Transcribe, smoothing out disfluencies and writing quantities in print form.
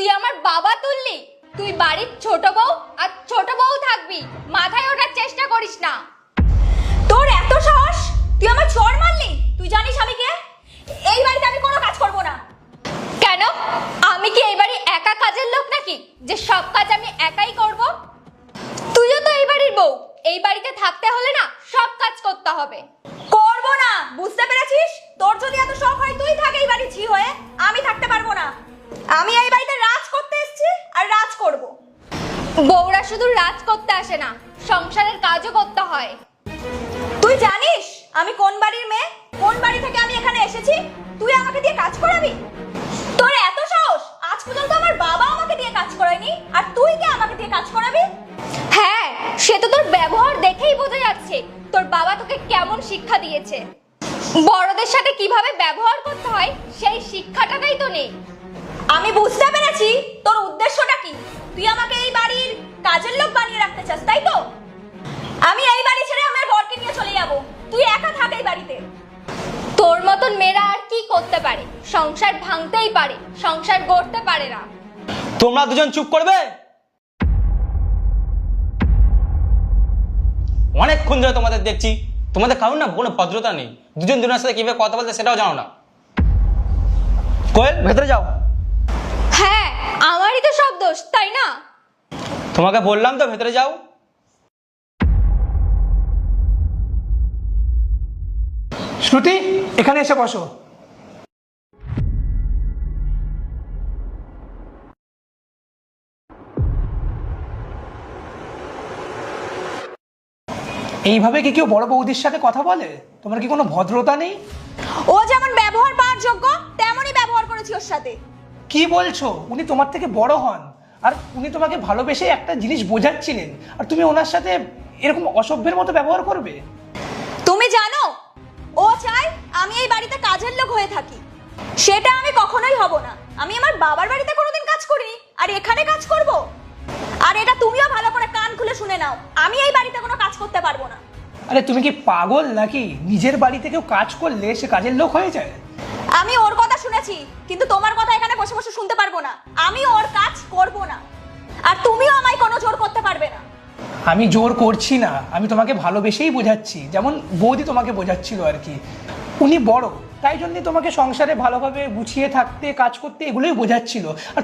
তুই আমার বাবা তুললি? তুই বাড়ির ছোট বউ আর ছোট বউ থাকবি, মাথায় ওঠার চেষ্টা করিস না। তোর এত সাহস, তুই আমার চড় মারলি? তুই জানিস আমি কে? এই বাড়িতে আমি কোনো কাজ করব না। কেন? আমি কি এই বাড়ি একা কাজের লোক নাকি যে সব কাজ আমি একাই করব? তুইও তো এই বাড়ির বউ, এই বাড়িতে থাকতে হলে না সব কাজ করতে হবে। করব না, বুঝতে পেরেছিস? তোর যদি এত শখ হয় তুই থাক এই বাড়ি ঝি হয়ে, আমি থাকতে পারবো না। আমি এই বাড়িতে রাজ করতে এসেছি আর রাজ করব। বউরা শুধু রাজ করতে আসে না, সংসারের কাজও করতে হয়। তুই জানিস আমি কোন বাড়ির মেয়ে, কোন বাড়ি থেকে আমি এখানে এসেছি? তুই আমাকে দিয়ে কাজ করাবি? তোর এত সাহস, আজ পর্যন্ত আমার বাবা আমাকে দিয়ে কাজ করায়নি, আর তুই কি আমাকে দিয়ে কাজ করাবি? হ্যাঁ, সে তো তোর ব্যবহার দেখেই বোঝা যাচ্ছে তোর বাবা তোকে কেমন শিক্ষা দিয়েছে। বড়দের সাথে কিভাবে ব্যবহার করতে হয় সেই শিক্ষাটাই তো নেই। আমি বুঝতে পেরেছি তোর উদ্দেশ্যটা কি। তুই আমাকে এই বাড়ির কাজের লোক বানিয়ে রাখতে চাস, তাই তো? আমি এই বাড়ি ছেড়ে আমার বরকে নিয়ে চলে যাব, তুই একা থাক এই বাড়িতে। তোর মতন মেয়েরা আর কি করতে পারে? সংসার ভাঙতেই পারে, সংসার গড়তে পারে না। তোমরা দুজন চুপ করবে? অনেকক্ষণ ধরে তোমাদের দেখছি, তোমাদের কারণ না কোনো ভদ্রতা নেই। দুজন দুজনের সাথে কিভাবে কথা বলতে সেটাও জানো না। কোয়েল, ভেতরে যাও। হ্যাঁ, আমারই তো সব দোষ, তাই না? তোমাকে বললাম তো ভেতরে যাও। শ্রুতি, এখানে এসে বসো। এইভাবে কি কেউ বড় বৌদির সাথে কথা বলে? তোমার কি কোনো ভদ্রতা নেই? ও যেমন ব্যবহার পাওয়ার যোগ্য তেমনই ব্যবহার করেছি ওর সাথে। কি বলছো? উনি তোমার থেকে বড় হন, আর উনি তোমাকে ভালোবেসে একটা জিনিস বোঝাচ্ছিলেন, আর তুমি ওনার সাথে এরকম অসভ্যের মতো ব্যবহার করবে? তুমি জানো ও চাই আমি এই বাড়িতে কাজের লোক হয়ে থাকি, সেটা আমি কখনোই হব না। আমি আমার বাবার বাড়িতে কোনোদিন কাজ করিনি, আর এখানে কাজ করব? আর এটা তুমিও ভালো করে কান খুলে শুনে নাও, আমি এই বাড়িতে কোনো কাজ করতে পারবো না। আরে তুমি কি পাগল নাকি? নিজের বাড়িতে কেউ কাজ করলে সে কাজের লোক হয়ে যায়? আমি ওর কথা শুনেছি, কিন্তু তোমার কথা এখানে বসে বসে শুনতে পারবো না। আমি ওর কাজ করব না, আর তুমিও আমায় কোনো জোর করতে পারবে না। আমি জোর করছি না, আমি তোমাকে ভালোবেসেই বোঝাচ্ছি, যেমন বৌদি তোমাকে বোঝাচ্ছিল আর কি। উনি বড়, তাই জন্য তোমাকে সংসারে ভালোভাবে গুছিয়ে থাকতে, কাজ করতে এগুলোই বোঝাচ্ছিল। আর